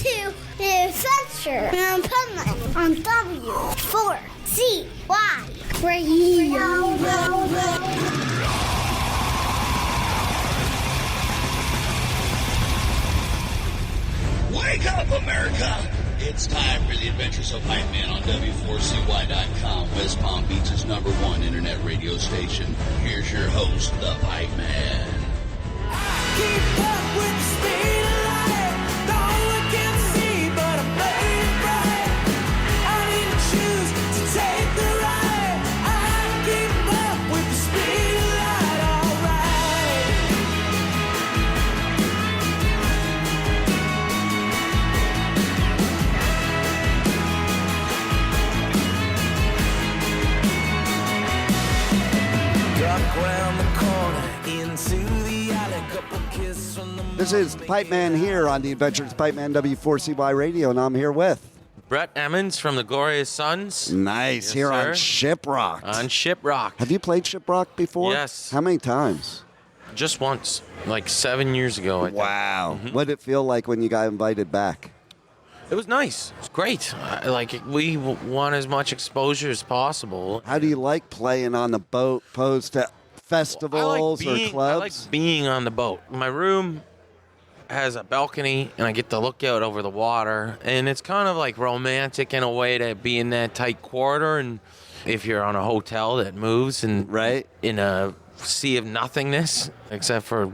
to the Adventure of Pipeman on W4CY Radio. Wake up, America! It's time for the Adventures of Pipeman on W4CY.com, West Palm Beach's #1 internet radio station. Here's your host, the Pipeman. Keep up with the speed of light. Don't look and see, but I'm playing bright. I didn't choose to take the ride. I keep up with the speed of light, alright. Duck round the corner into the alley, couple kiss from the This is Pipeman here on the Adventures of Pipeman W4CY Radio, and I'm here with... Brett Emmons from the Glorious Sons. Nice, Yes, here sir. on Shiprocked. On Shiprocked. Have you played Shiprocked before? Yes. How many times? Just once, like 7 years ago, I think. Wow. What did it feel like when you got invited back? It was nice. It was great. We want as much exposure as possible. How do you like playing on the boat opposed to festivals or clubs? I like being on the boat. My room has a balcony, and I get to look out over the water, and it's kind of like romantic in a way to be in that tight quarter. And if you're on a hotel that moves and Right. in a sea of nothingness except for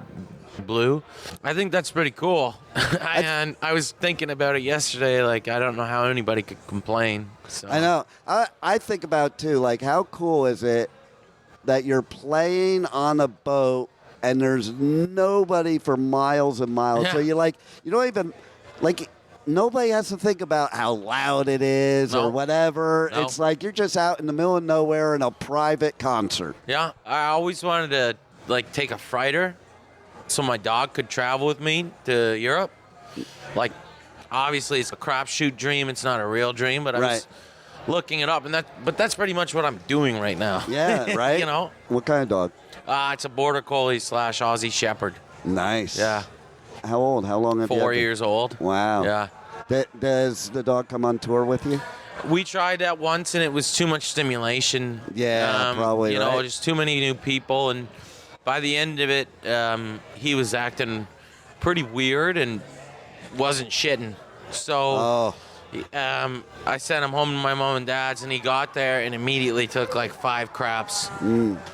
blue, I think that's pretty cool. And I was thinking about it yesterday. Like, I don't know how anybody could complain. So. I know. I think about, too, like, how cool is it that you're playing on a boat and there's nobody for miles and miles. Yeah. So you don't even, nobody has to think about how loud it is No. or whatever. No. It's like you're just out in the middle of nowhere in a private concert. Yeah, I always wanted to take a freighter so my dog could travel with me to Europe. Like, obviously it's a crapshoot dream. It's not a real dream, but I was looking it up, but that's pretty much what I'm doing right now. Yeah, right? You know? What kind of dog? It's a border collie / Aussie Shepherd. Nice. Yeah. How old? How long have you had 4 it? years old. Wow. Yeah. Does the dog come on tour with you? We tried that once, and it was too much stimulation. Yeah, probably, You know, right? just too many new people, and by the end of it, he was acting pretty weird and wasn't shitting. So I sent him home to my mom and dad's, and he got there and immediately took like 5 craps.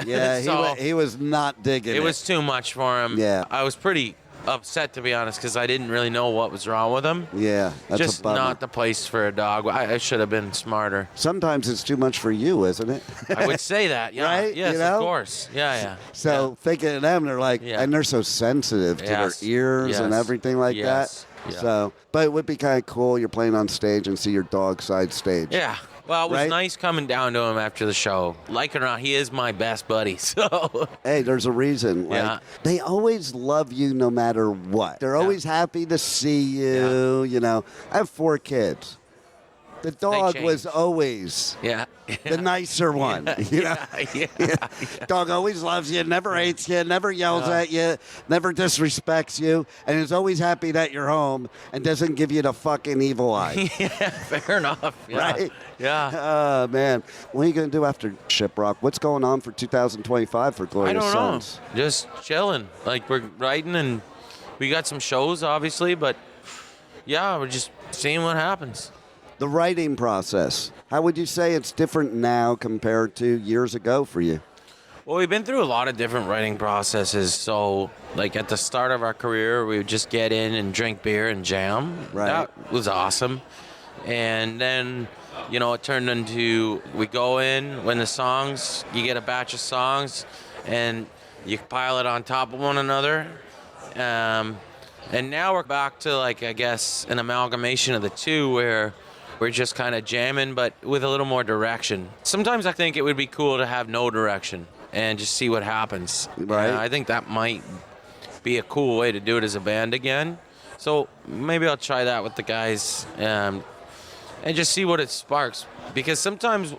Yeah, So- he was not digging it. It was too much for him. Yeah. I was pretty upset, to be honest, because I didn't really know what was wrong with him. Yeah, that's Just a bummer. not the place for a dog. I should have been smarter. Sometimes it's too much for you, isn't it? I would say that, yeah. Right? Yes, You know? of course. Yeah. So thinking of them, they're like, Yeah. and they're so sensitive to Yes. their ears and Yes. everything like Yes. that. Yeah. So, but it would be kind of cool. You're playing on stage and see your dog side stage. Yeah. Well, it was Right? nice coming down to him after the show. Like it or not, he is my best buddy. So, Hey, there's a reason. Like, Yeah. They always love you no matter what. They're always happy to see you. You know, I have 4 kids. The dog change. was always yeah. the nicer one. You know? Yeah. Dog always loves you, never hates you, never yells at you, never disrespects you, and is always happy that you're home and doesn't give you the fucking evil eye. Yeah, fair enough. Yeah. Right? Yeah. Oh, man. What are you going to do after Shiprock? What's going on for 2025 for Glorious I don't know. Sons? Just chilling. Like, we're writing, and we got some shows, obviously, but yeah, we're just seeing what happens. The writing process. How would you say it's different now compared to years ago for you? Well, we've been through a lot of different writing processes. So, like, at the start of our career, we would just get in and drink beer and jam. Right. That was awesome. And then, you know, it turned into, we go in, when the songs, you get a batch of songs, and you pile it on top of one another. And now we're back to, like, I guess, an amalgamation of the two where we're just kind of jamming, but with a little more direction. Sometimes I think it would be cool to have no direction and just see what happens. Right. I think that might be a cool way to do it as a band again. So maybe I'll try that with the guys and just see what it sparks. Because sometimes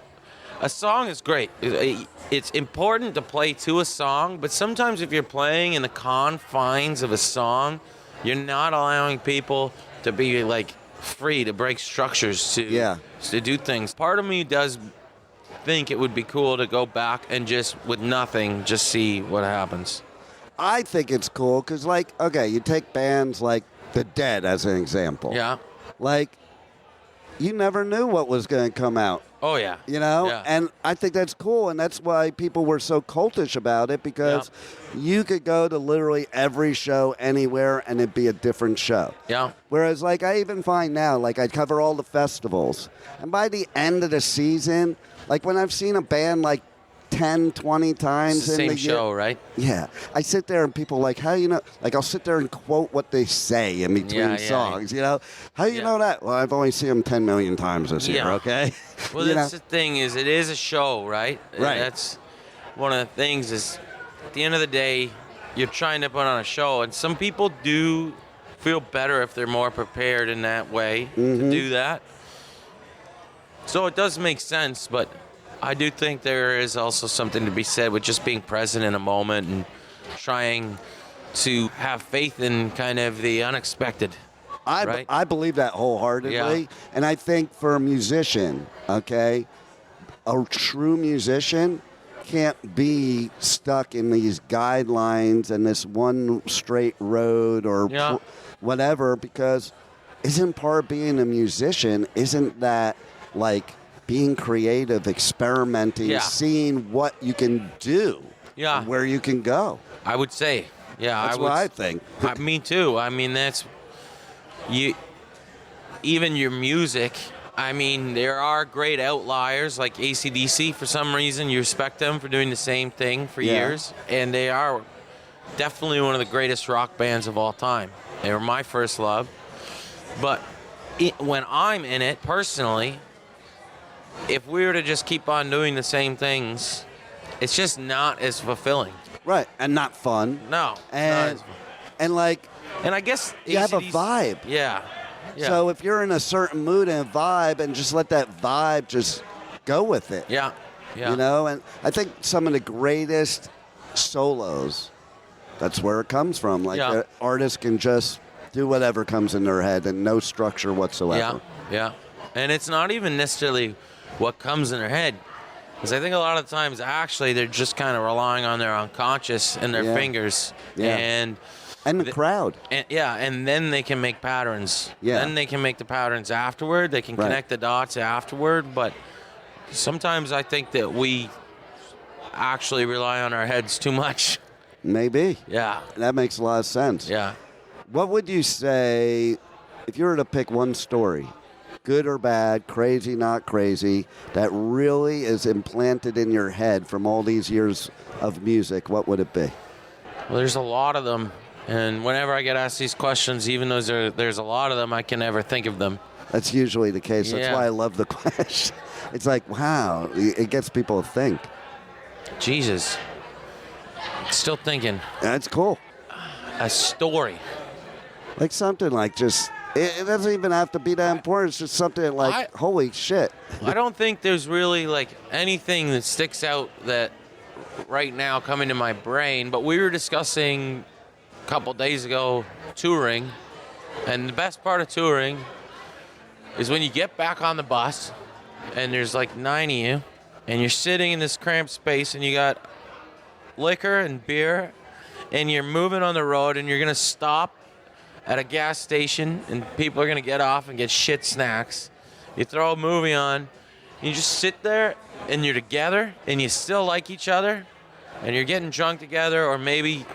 a song is great. It's important to play to a song, but sometimes if you're playing in the confines of a song, you're not allowing people to be like free to break structures, Yeah. to do things. Part of me does think it would be cool to go back and just, with nothing, just see what happens. I think it's cool because, like, okay, you take bands like The Dead as an example. Yeah. Like, you never knew what was going to come out. Oh, yeah. You know? Yeah. And I think that's cool, and that's why people were so cultish about it, because you could go to literally every show anywhere and it'd be a different show. Yeah. Whereas, like, I even find now, like, I cover all the festivals, and by the end of the season, like, when I've seen a band, like, 10, 20 times It's the in same the year, show, right? yeah, I sit there and people like, how you know? Like, I'll sit there and quote what they say in between songs. You know, how you know that? Well, I've only seen them 10 million times this year. Okay. Well, that's the thing, is it is a show, right? Right. That's one of the things, is at the end of the day, you're trying to put on a show, and some people do feel better if they're more prepared in that way to do that. So it does make sense, but I do think there is also something to be said with just being present in a moment and trying to have faith in kind of the unexpected. Right? I believe that wholeheartedly. Yeah. And I think for a musician, okay, a true musician can't be stuck in these guidelines and this one straight road or whatever, because isn't part of being a musician, isn't that like being creative, experimenting, seeing what you can do, and where you can go? I would say, that's what I think. Me too. I mean, that's you. Even your music. I mean, there are great outliers like AC/DC. For some reason, you respect them for doing the same thing for years, and they are definitely one of the greatest rock bands of all time. They were my first love. But when I'm in it personally, if we were to just keep on doing the same things, it's just not as fulfilling. Right, and not fun. No. And like, and I guess you have a vibe. Yeah. So if you're in a certain mood and vibe, and just let that vibe just go with it. Yeah. You know, and I think some of the greatest solos, that's where it comes from. Like, the artist can just do whatever comes in their head and no structure whatsoever. Yeah. And it's not even necessarily what comes in their head, because I think a lot of times actually they're just kind of relying on their unconscious and their fingers and the crowd. And then they can make patterns. Then they can make the patterns afterward. They can connect the dots afterward. But sometimes I think that we actually rely on our heads too much. Maybe. Yeah. That makes a lot of sense. Yeah. What would you say if you were to pick one story, good or bad, crazy, not crazy, that really is implanted in your head from all these years of music? What would it be? Well, there's a lot of them. And whenever I get asked these questions, even though there's a lot of them, I can never think of them. That's usually the case. That's why I love the question. It's like, wow, it gets people to think. Jesus. Still thinking. That's cool. A story. Like something like just, it doesn't even have to be that important. It's just something like, holy shit. I don't think there's really like anything that sticks out that right now coming to my brain, but we were discussing a couple days ago touring, and the best part of touring is when you get back on the bus and there's like 9 of you and you're sitting in this cramped space and you got liquor and beer and you're moving on the road and you're going to stop at a gas station and people are going to get off and get shit snacks. You throw a movie on, you just sit there and you're together and you still like each other and you're getting drunk together, or maybe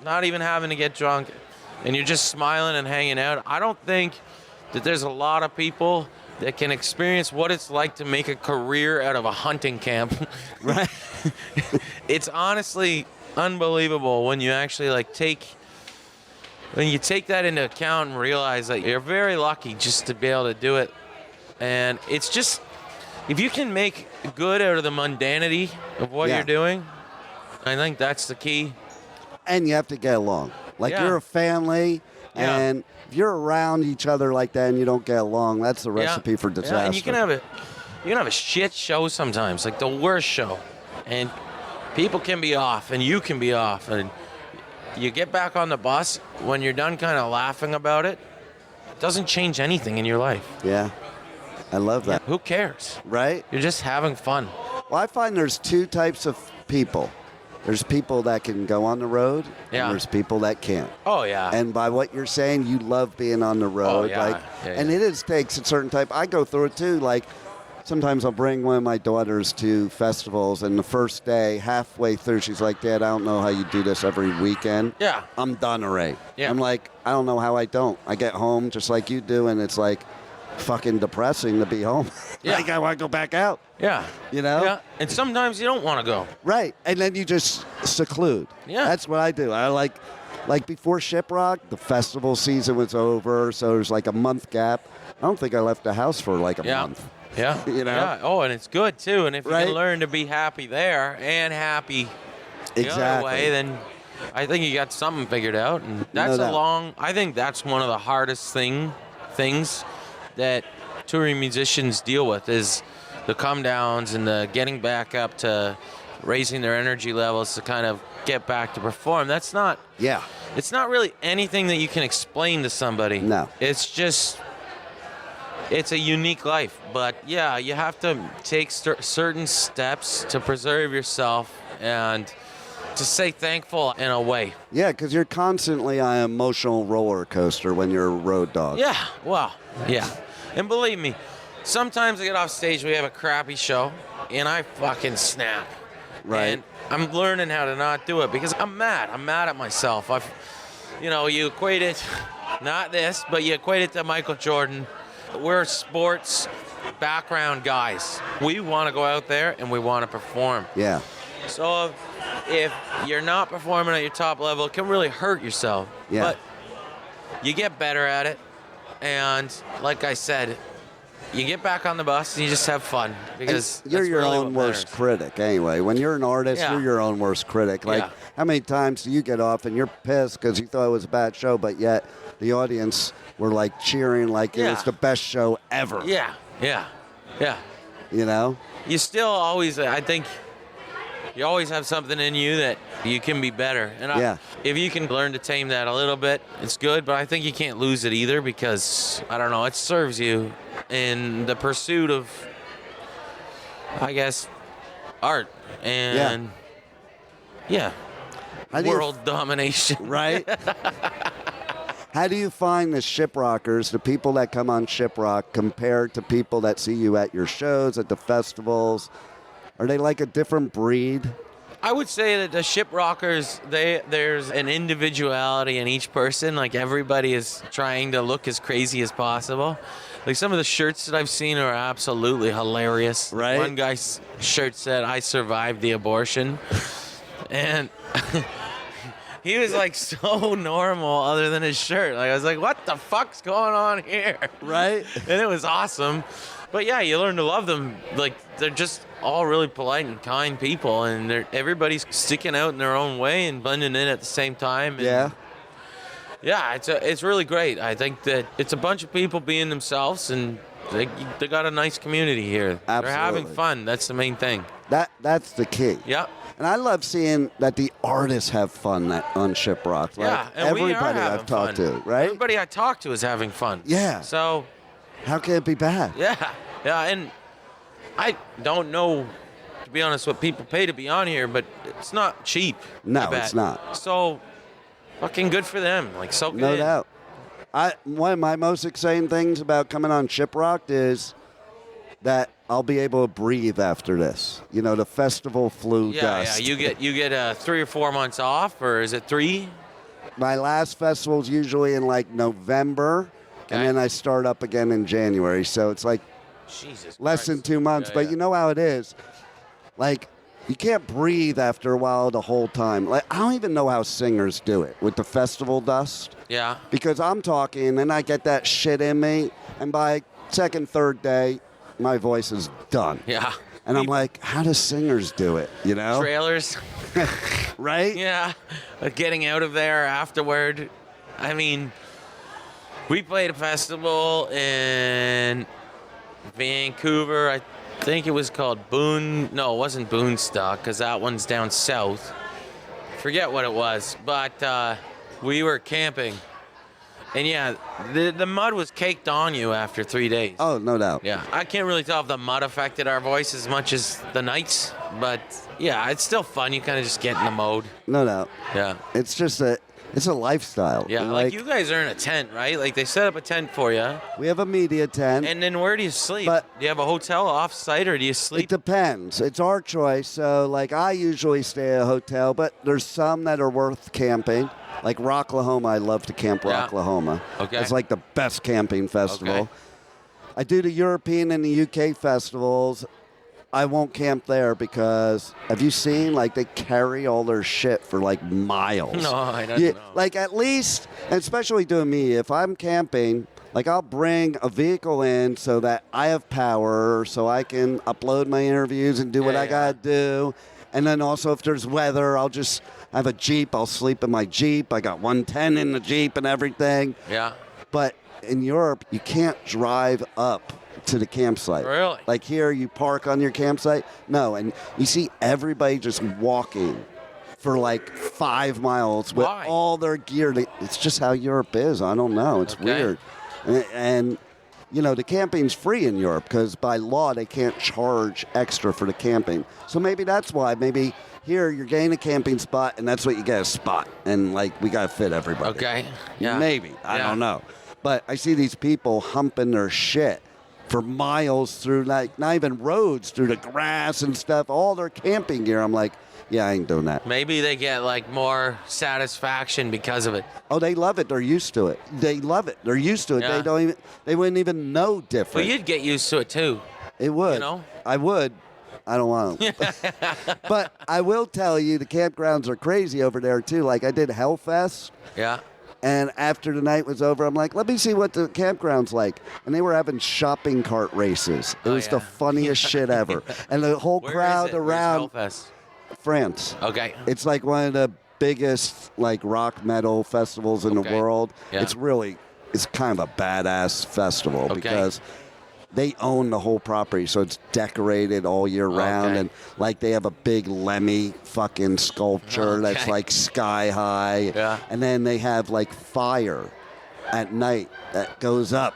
not even having to get drunk, and you're just smiling and hanging out. I don't think that there's a lot of people that can experience what it's like to make a career out of a hunting camp. Right. It's honestly unbelievable when you actually when you take that into account and realize that you're very lucky just to be able to do it. And it's just, if you can make good out of the mundanity of what you're doing, I think that's the key. And you have to get along. Like, you're a family, and if you're around each other like that and you don't get along, that's the recipe for disaster. Yeah, and you can have a shit show sometimes, like the worst show, and people can be off, and you can be off, and you get back on the bus when you're done kind of laughing about it. doesn't change anything in your life. Yeah. I love that. Who cares? Right? You're just having fun. Well, I find there's two types of people. There's people that can go on the road, Yeah. and there's people that can't. Oh, yeah. And by what you're saying, you love being on the road. yeah. Like, Yeah, and yeah. it takes a certain type. I go through it too. Like, sometimes I'll bring one of my daughters to festivals, and the first day, halfway through, she's like, Dad, I don't know how you do this every weekend. Yeah. I'm done already. Yeah. I'm like, I don't know how I don't. I get home just like you do, and it's like fucking depressing to be home. Yeah. Like, I want to go back out. Yeah. You know? Yeah. And sometimes you don't want to go. Right. And then you just seclude. Yeah. That's what I do. I like before Shiprocked, the festival season was over, so there's like a month gap. I don't think I left the house for like a month. Yeah. You know? Yeah. Oh, and it's good too. And if you Right? can learn to be happy there and happy the other Exactly. way, then I think you got something figured out. And that's doubt. I think that's one of the hardest things that touring musicians deal with is the come downs and the getting back up to raising their energy levels to kind of get back to perform. That's not. Yeah. It's not really anything that you can explain to somebody. No. It's just, it's a unique life. But yeah, you have to take certain steps to preserve yourself and to stay thankful in a way. Yeah, because you're constantly on an emotional roller coaster when you're a road dog. Yeah, well, yeah. And believe me, sometimes I get off stage, we have a crappy show, and I fucking snap. Right. And I'm learning how to not do it because I'm mad. I'm mad at myself. You equate it, not this, but you equate it to Michael Jordan. We're sports background guys. We want to go out there and we want to perform. Yeah. So if you're not performing at your top level, it can really hurt yourself. Yeah. But you get better at it. And like I said, you get back on the bus and you just have fun because you're that's your really own what worst matters. critic anyway. When you're an artist, Yeah. you're your own worst critic. Like, Yeah. how many times do you get off and you're pissed because you thought it was a bad show, but yet the audience were like cheering like it Yeah. was the best show ever. Yeah, yeah, yeah. You know? You still always, I think, you always have something in you that you can be better. And Yeah. if you can learn to tame that a little bit, it's good. But I think you can't lose it either because, I don't know, it serves you in the pursuit of, I guess, art and, yeah, How do you- world domination. Right? How do you find the Shiprockers, the people that come on Shiprock, compared to people that see you at your shows, at the festivals? Are they like a different breed? I would say that the Shiprockers, there's an individuality in each person. Like everybody is trying to look as crazy as possible. Like some of the shirts that I've seen are absolutely hilarious. Right. One guy's shirt said, "I survived the abortion," and he was like so normal other than his shirt. Like I was like, what the fuck's going on here? Right? And it was awesome. But yeah, you learn to love them. Like they're just all really polite and kind people, and everybody's sticking out in their own way and blending in at the same time. And Yeah. yeah, it's really great. I think that it's a bunch of people being themselves, and they got a nice community here. They're having Absolutely. fun. That's the main thing. That's the key. Yep. And I love seeing that the artists have fun on Shiprock. Like Yeah, and we are everybody having I've talked fun. to, right? Everybody I talk to is having fun. Yeah. So, How can it be bad? yeah, and I don't know, to be honest, what people pay to be on here, but it's not cheap. No, I bet. it's not. So, fucking good for them. Like, soak it No in. doubt. One of my most exciting things about coming on Shiprocked is that I'll be able to breathe after this. You know, the festival flu dust. Yeah. You get 3 or 4 months off, or is it 3? My last festival's usually in like November, Okay. and then I start up again in January. So it's like Jesus. less than Christ. 2 months. Yeah, But yeah. you know how it is. Like, you can't breathe after a while the whole time. Like, I don't even know how singers do it with the festival dust. Yeah. Because I'm talking and I get that shit in me, and by second, third day, my voice is done. Yeah. And I'm like, how do singers do it? You know? Trailers. Right? Yeah. Getting out of there afterward. I mean, we played a festival in Vancouver. I think it was called No, it wasn't Boonstock, because that one's down south. Forget what it was. But we were camping. And yeah, the mud was caked on you after 3 days. Oh, no doubt. Yeah, I can't really tell if the mud affected our voice as much as the nights, but yeah, it's still fun. You kind of just get in the mode. No doubt. Yeah. It's just it's a lifestyle. Yeah, And, like you guys are in a tent, right? Like they set up a tent for you. we have a media tent. And then where do you sleep? But- Do you have a hotel off-site or do you It sleep? depends. It's our choice. So, like, I usually stay at a hotel, but there's some that are worth camping. Like Rocklahoma, I love to camp Yeah. Rocklahoma. Okay. It's like the best camping festival. Okay. I do the European and the UK festivals. I won't camp there because have you seen, like, they carry all their shit for, like, miles. No, I don't know. Like, at least, and especially doing me, if I'm camping, like, I'll bring a vehicle in so that I have power so I can upload my interviews and do what I got to do. And then also if there's weather, I'll just have a Jeep. I'll sleep in my Jeep. I got 110 in the Jeep and everything. Yeah. But in Europe, you can't drive up to the campsite. Really? Like here, you park on your campsite. No, and you see everybody just walking for like 5 miles with Why? all their gear. It's just how Europe is. I don't know. It's Okay. weird. And you know, the camping's free in Europe because by law they can't charge extra for the camping. So maybe that's why. Maybe here you're getting a camping spot and that's what you get, a spot. And like we got to fit everybody. Okay. Yeah. Maybe. I Yeah. don't know. But I see these people humping their shit for miles through, like, not even roads, through the grass and stuff, all their camping gear. I'm like, yeah, I ain't doing that. Maybe they get like more satisfaction because of it. Oh, they love it. They're used to it. They love it. They're used to it. Yeah. They wouldn't even know Well, different. you'd get used to it too. It would. You know? I would. I don't want to. But I will tell you, the campgrounds are crazy over there, too. Like, I did Hellfest. Yeah. And after the night was over, I'm like, let me see what the campground's like. And they were having shopping cart races. It was the funniest shit ever. And the whole Where crowd is it? around Where's Hellfest? France. Okay. It's like one of the biggest like rock metal festivals in the Okay. world. Yeah. It's kind of a badass festival Okay. because they own the whole property, so it's decorated all year round, Okay. and like they have a big Lemmy fucking sculpture that's Okay. like sky high, Yeah. and then they have like fire at night that goes up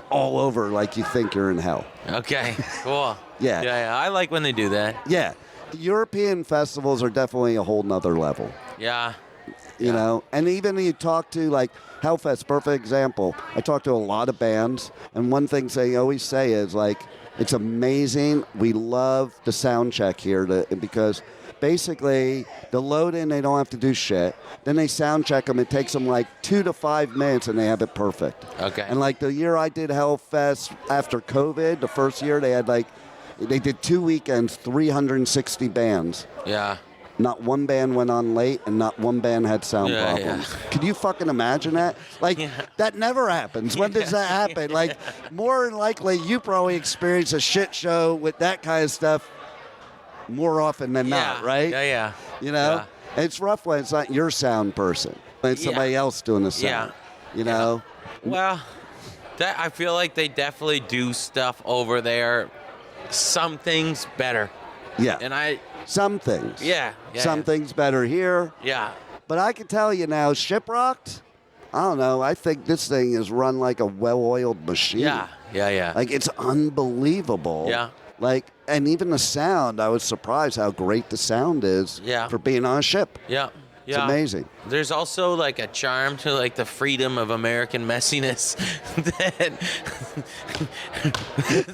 all over, like you think you're in hell. Okay. Cool. Yeah. Yeah. I like when they do that. Yeah, the European festivals are definitely a whole nother level. Yeah. You know, and even you talk to like Hellfest, perfect example. I talk to a lot of bands, and one thing they always say is like, it's amazing. We love the sound check here because basically the load in, they don't have to do shit. Then they sound check them. It takes them like 2 to 5 minutes, and they have it perfect. Okay. And like the year I did Hellfest after COVID, the first year they did 2 weekends, 360 bands. Yeah. Not one band went on late, and not one band had sound Yeah, problems. yeah. Could you fucking imagine that? Like, that never happens. When does that happen? Like, more than likely, you probably experience a shit show with that kind of stuff more often than not, right? Yeah, yeah. You know? Yeah. It's rough when it's not your sound person. When it's somebody else doing the sound. Yeah. You know? Well, I feel like they definitely do stuff over there. Some things better. Yeah. And Some things. yeah. Some things better here. Yeah. But I can tell you now, Shiprocked, I don't know, I think this thing is run like a well-oiled machine. Yeah. Yeah, yeah. Like, it's unbelievable. Yeah. Like, and even the sound, I was surprised how great the sound is Yeah. for being on a ship. Yeah. It's Yeah. amazing. There's also like a charm to like the freedom of American messiness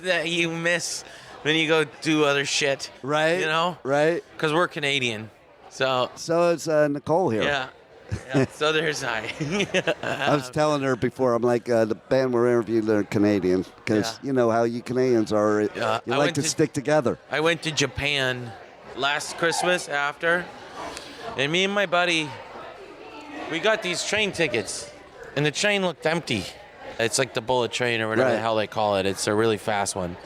that you miss when you go do other shit. Right? You know? Right? Because we're Canadian. So, So it's Nicole here. yeah. Yeah. So there's I. I was telling her before, I'm like, the band we're interviewing, they're Canadian. Because Yeah. you know how you Canadians are. Yeah. You I like went to to- stick together. I went to Japan last Christmas after, and me and my buddy, we got these train tickets, and the train looked empty. It's like the bullet train or whatever Right. the hell they call it. It's a really fast one.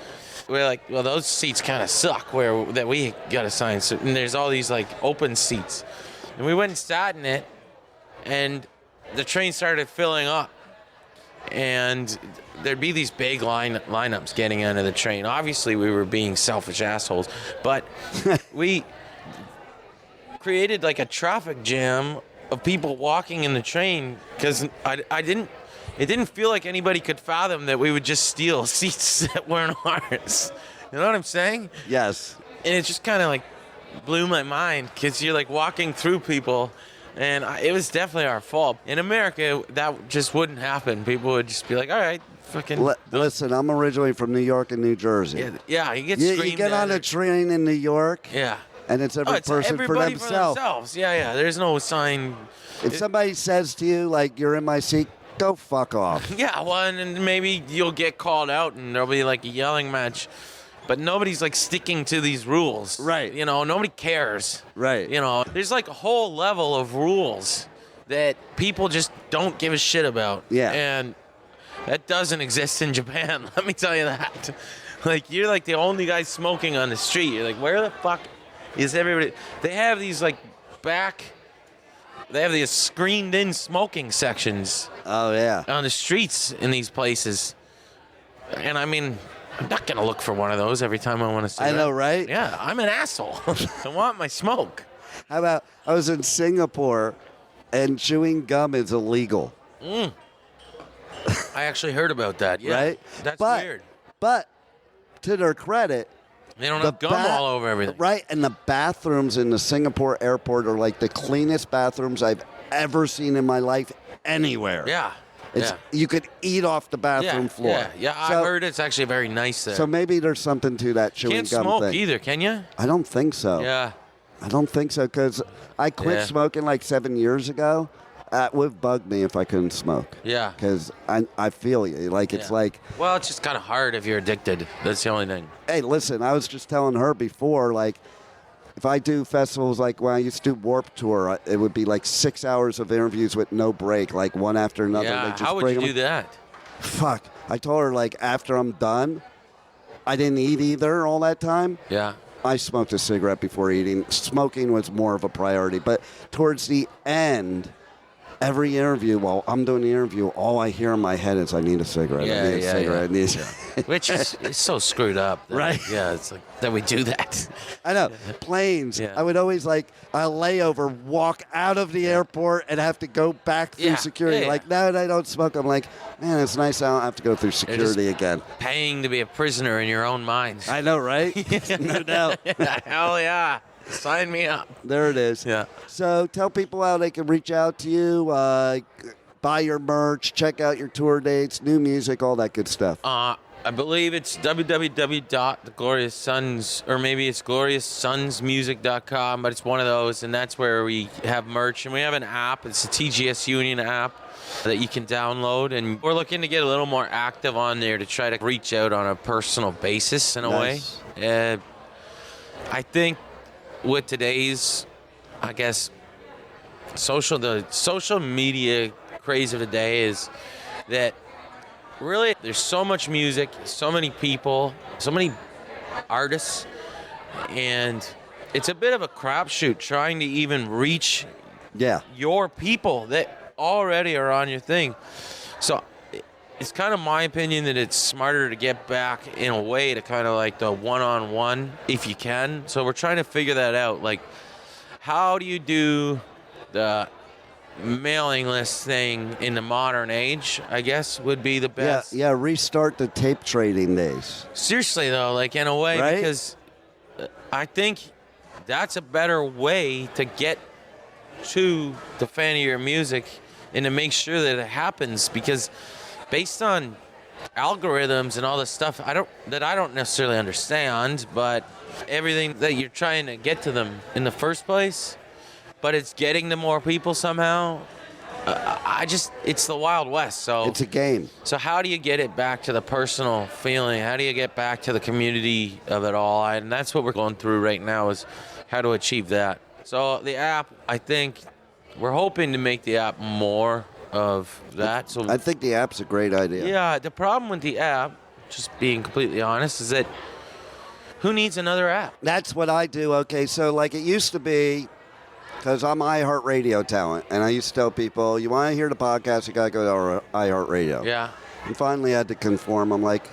We're like, well, those seats kind of suck that we got assigned. So, and there's all these like open seats. And we went and sat in it, and the train started filling up. And there'd be these big lineups getting onto the train. Obviously, we were being selfish assholes, but we created like a traffic jam of people walking in the train because I didn't. it didn't feel like anybody could fathom that we would just steal seats that weren't ours. You know what I'm saying? Yes. And it just kind of like blew my mind because you're like walking through people, and it was definitely our fault. In America, that just wouldn't happen. People would just be like, all right, fucking. Listen, I'm originally from New York and New Jersey. Yeah, you get screamed You get on at a train in New York. Yeah. And it's every person everybody for themselves. Yeah. There's no sign. If somebody says to you, like, you're in my seat, go fuck off. Yeah, well, and maybe you'll get called out and there'll be like a yelling match. But nobody's like sticking to these rules. Right. You know, nobody cares. Right. You know, there's like a whole level of rules that people just don't give a shit about. Yeah. And that doesn't exist in Japan. Let me tell you that. Like, you're like the only guy smoking on the street. You're like, where the fuck is everybody? They have these like they have these screened in smoking sections. Oh, yeah. On the streets in these places. And I mean, I'm not going to look for one of those every time I want to see I know, right? Yeah, I'm an asshole. I want my smoke. How about, I was in Singapore, and chewing gum is illegal. I actually heard about that. Yeah, right? That's weird. But to their credit, they don't have gum all over everything. Right, and the bathrooms in the Singapore airport are like the cleanest bathrooms I've ever seen in my life anywhere. Yeah. You could eat off the bathroom floor. Yeah. So, I heard it's actually very nice there. So maybe there's something to that chewing Can't gum smoke thing. either, can you? I don't think so. Yeah. I don't think so, because I quit smoking like 7 years ago. It would bug me if I couldn't smoke. Yeah. Because I feel you. Like, it's like... Well, it's just kind of hard if you're addicted. That's the only thing. Hey, listen, I was just telling her before, like, if I do festivals like when I used to do Warped Tour, it would be like 6 hours of interviews with no break, like one after another. Yeah, They just how would bring you do them. that? Fuck. I told her, like, after I'm done, I didn't eat either all that time. Yeah. I smoked a cigarette before eating. Smoking was more of a priority. But towards the end, every interview, while I'm doing the interview, all I hear in my head is, I need a cigarette. I need a cigarette. I need a cigarette. Which is it's so screwed up. Right? Yeah, it's like that we do that. I know. Planes. Yeah. I would always, like, a layover, walk out of the airport and have to go back through security. Yeah. Like, now that I don't smoke, I'm like, man, it's nice I don't have to go through security again. Paying to be a prisoner in your own mind. I know, right? No doubt. Hell yeah. Sign me up. There it is. Yeah. So tell people how they can reach out to you, buy your merch, check out your tour dates, new music, all that good stuff. I believe it's www.theglorioussons, or maybe it's glorioussonsmusic.com, but it's one of those, and that's where we have merch. And we have an app. It's a TGS Union app that you can download, and we're looking to get a little more active on there to try to reach out on a personal basis in a way. I think with today's, I guess, the social media craze of the day is that really there's so much music, so many people, so many artists, and it's a bit of a crapshoot trying to even reach your people that already are on your thing. So it's kind of my opinion that it's smarter to get back in a way to kind of like the one-on-one if you can. So we're trying to figure that out. Like, how do you do the mailing list thing in the modern age, I guess, would be the best. Yeah, restart the tape trading days. Seriously, though, like, in a way, right? Because I think that's a better way to get to the fan of your music and to make sure that it happens, because based on algorithms and all this stuff I don't necessarily understand, but everything that you're trying to get to them in the first place, but it's getting to more people somehow. It's the Wild West. So it's a game. So how do you get it back to the personal feeling? How do you get back to the community of it all? And that's what we're going through right now, is how to achieve that. So the app, I think we're hoping to make the app more of that. So I think the app's a great idea. Yeah, the problem with the app, just being completely honest, is that who needs another app? That's what I do. Okay, so like it used to be, because I'm iHeartRadio talent, and I used to tell people, you want to hear the podcast, you got to go to iHeartRadio. Yeah. And finally I had to conform. I'm like,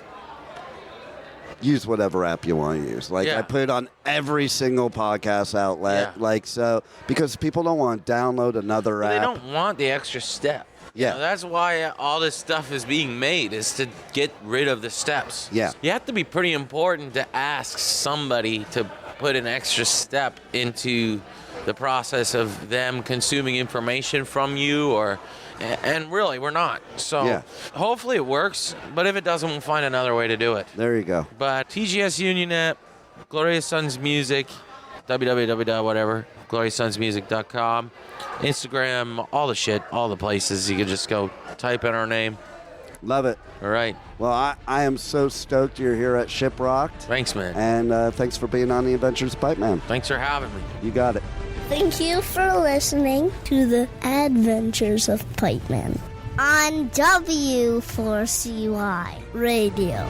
use whatever app you want to use. Like, I put it on every single podcast outlet. Yeah. Like, so, because people don't want to download another app. They don't want the extra step. Yeah. You know, that's why all this stuff is being made, is to get rid of the steps. Yeah. You have to be pretty important to ask somebody to put an extra step into the process of them consuming information from you, and really, we're not. So Yeah. hopefully it works, but if it doesn't, we'll find another way to do it. There you go. But TGS Unionet, Glorious Sons Music, www. GloriousSonsMusic.com, Instagram, all the shit, all the places. You can just go type in our name. Love it. All right. Well, I am so stoked you're here at Shiprocked. Thanks, man. And thanks for being on the Adventures of Pipeman. Thanks for having me. You got it. Thank you for listening to the Adventures of Pipeman on W4CY Radio.